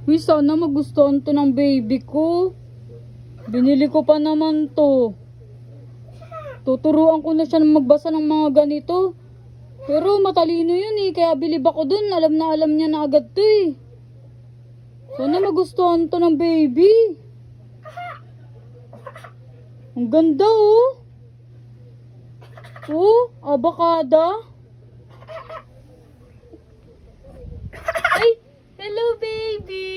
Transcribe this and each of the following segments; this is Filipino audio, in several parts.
Uy, sana magustuhan to ng baby ko. Binili ko pa naman to. Tuturuan ko na siya ng magbasa ng mga ganito. Pero matalino yun eh, kaya bilib ako dun. Alam na alam niya na agad to eh. Sana magustuhan to ng baby. Ang ganda oh. Oh, abakada. Ay, hello baby.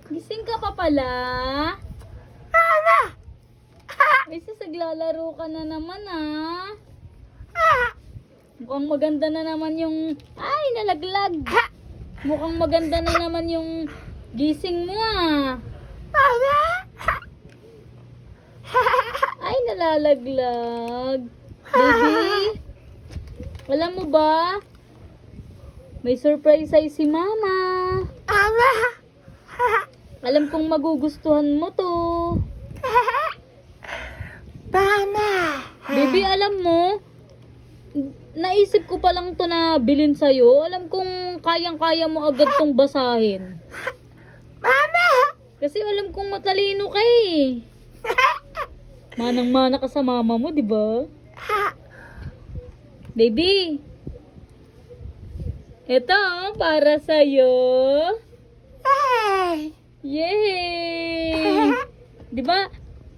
Gising ka pa pala? Ay, sasaglalaro ka na naman ah. Mukhang maganda na naman yung... Ay, nalaglag. Mukhang maganda na naman yung gising mo ah. Ay, nalalaglag. Baby, alam mo ba? May surprise ay si Mama. Alam kong magugustuhan mo to. Baby, alam mo, naisip ko pa lang to na bilhin sa'yo. Alam kong kayang-kaya mo agad tong basahin. Kasi alam kong matalino ka eh. Manang-mana ka sa mama mo, di ba? Baby, ito para sa'yo. Yay! Di ba?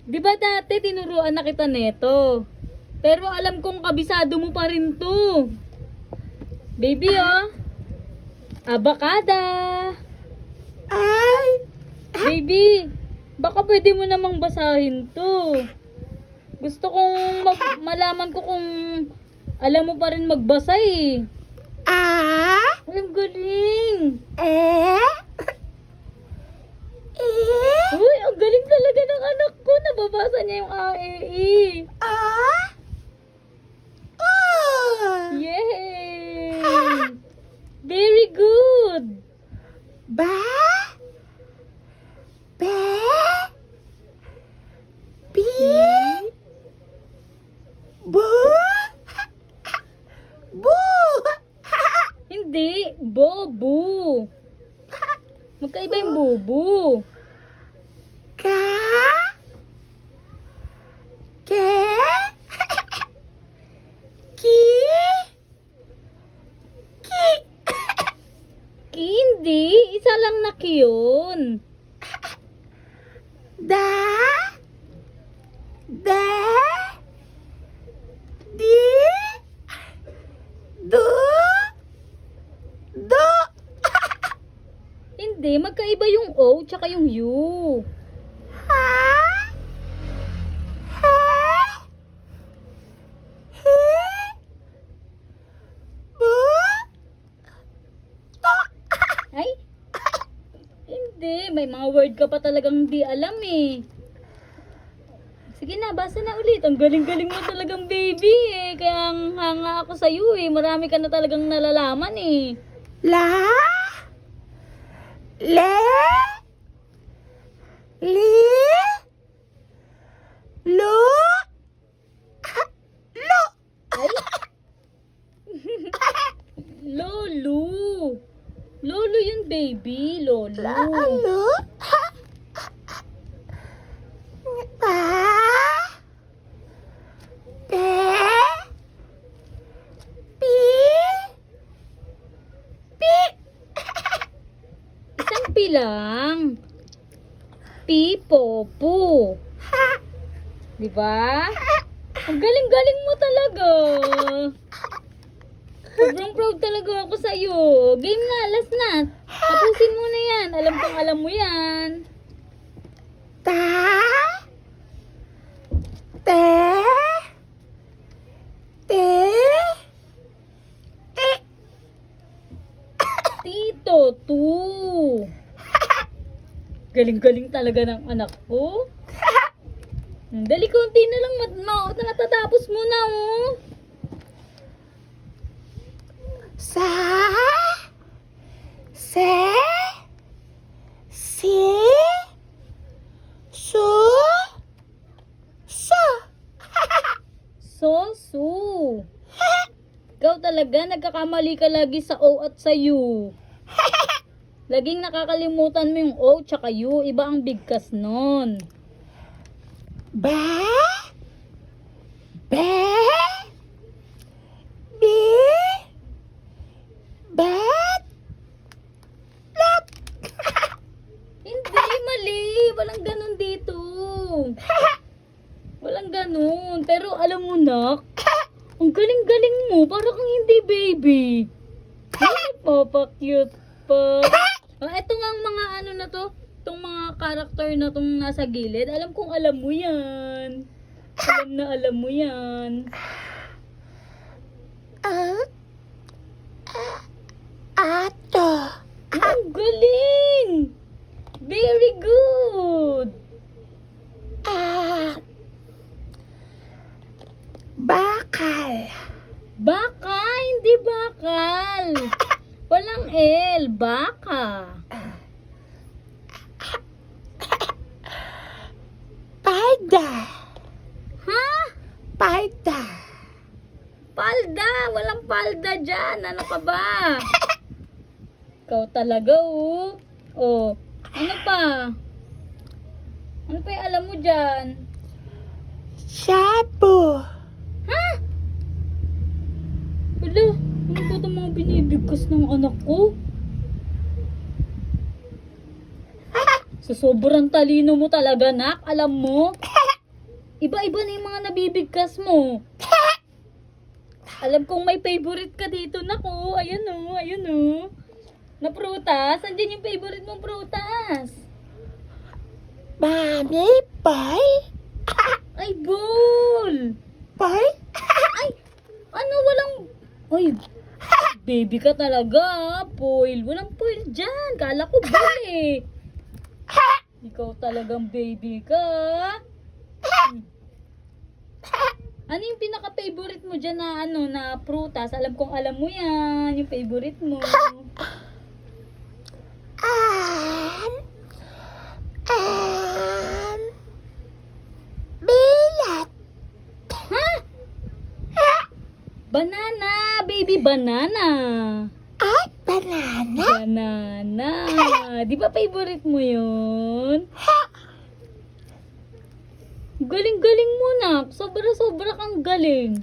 Di ba dati tinuruan na kita neto? Pero alam kong kabisado mo pa rin to. Baby, oh. Abakada. Baby, baka pwede mo namang basahin to. Gusto kong malaman ko kung alam mo pa rin magbasa eh. Ang galing. Uy, ang galing talaga ng anak ko. Nababasa niya yung A, E, I. Yay! Very good. Hindi, bobo. Magkaiba yung bobo. Hindi, isa lang na yun. Hindi, magkaiba yung O tsaka yung U. Ay, hindi. May mga word ka pa talagang di alam eh. Sige na, basa na ulit. Ang galing-galing mo talagang baby eh. Kaya ang hanga ako sa'yo eh. Marami ka na talagang nalalaman eh. Ay, Lolo. Lolo yun baby. Lolo. Isang pi lang. Popo. Diba? Ang galing-galing mo talaga. Sobrang proud talaga ako sa'yo. Game na, last na. Tapusin mo na yan. Alam kong alam mo yan. Tito, tu. Galing-galing talaga ng anak ko. Dali, konti na lang. Natatapos mo na, oh. Sosu. Ikaw talaga, nagkakamali ka lagi sa O at sa U. Laging nakakalimutan mo yung O tsaka U. Iba ang bigkas nun. Ba? Ba? Bi? Bat? Lak? Hindi, mali. Walang ganun dito. Walang ganun. Pero alam mo, nak, ang galing-galing mo. Para kang hindi baby. Ay, papa-cute pa. Ito nga ang mga ano na to. Itong mga karakter na itong nasa gilid. Alam kong alam mo yan. Alam na alam mo yan. Ato. Ang galing! Very good! Bakal. Baka, hindi bakal. Walang L, baka. Palda. Ha? Palda. Palda! Walang palda dyan. Ano ka ba? Ikaw talaga, oh. Oh, ano pa? Ano pa yung alam mo dyan? Shabu. Ha? Wala, ano ba itong mga binibigkas ng anak ko? Sa sobrang talino mo talaga, nak. Alam mo? Iba-iba na yung mga nabibigkas mo. Alam kong may favorite ka dito, nak. Oh, ayan oh, ayan oh. Na prutas? Andiyan yung favorite mong prutas? Mami, boy. Ay, ball! Boy? Ay, ano walang... Ay, baby ka talaga, foil. Walang foil dyan. Kala ko ball eh. Ikaw talagang baby ka. Ano yung pinaka-favorite mo dyan na ano na prutas? Alam kong alam mo yan. Yung favorite mo. Bilat. Ha? Banana! Baby banana! At banana. Banana! Di ba favorite mo yun? Galing-galing mo, nak. Sobra-sobra kang galing.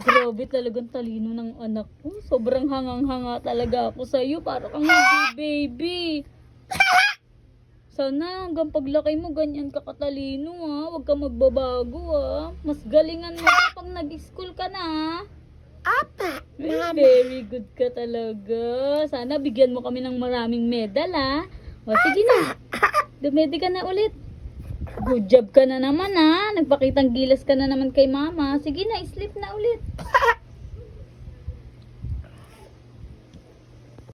Grabe talagang talino ng anak ko. Sobrang hangang-hanga talaga ako sa'yo. Para kang hindi baby. Sana hanggang paglaki mo, ganyan ka katalino ha. Huwag ka magbabago ha. Mas galingan mo pa pag nag-school ka na ha. Apa. Very good ka talaga. Sana bigyan mo kami ng maraming medal ha. O sige na. Dumedi ka na ulit. Good job ka na naman ha. Nagpakitang gilas ka na naman kay mama. Sige na, sleep na ulit.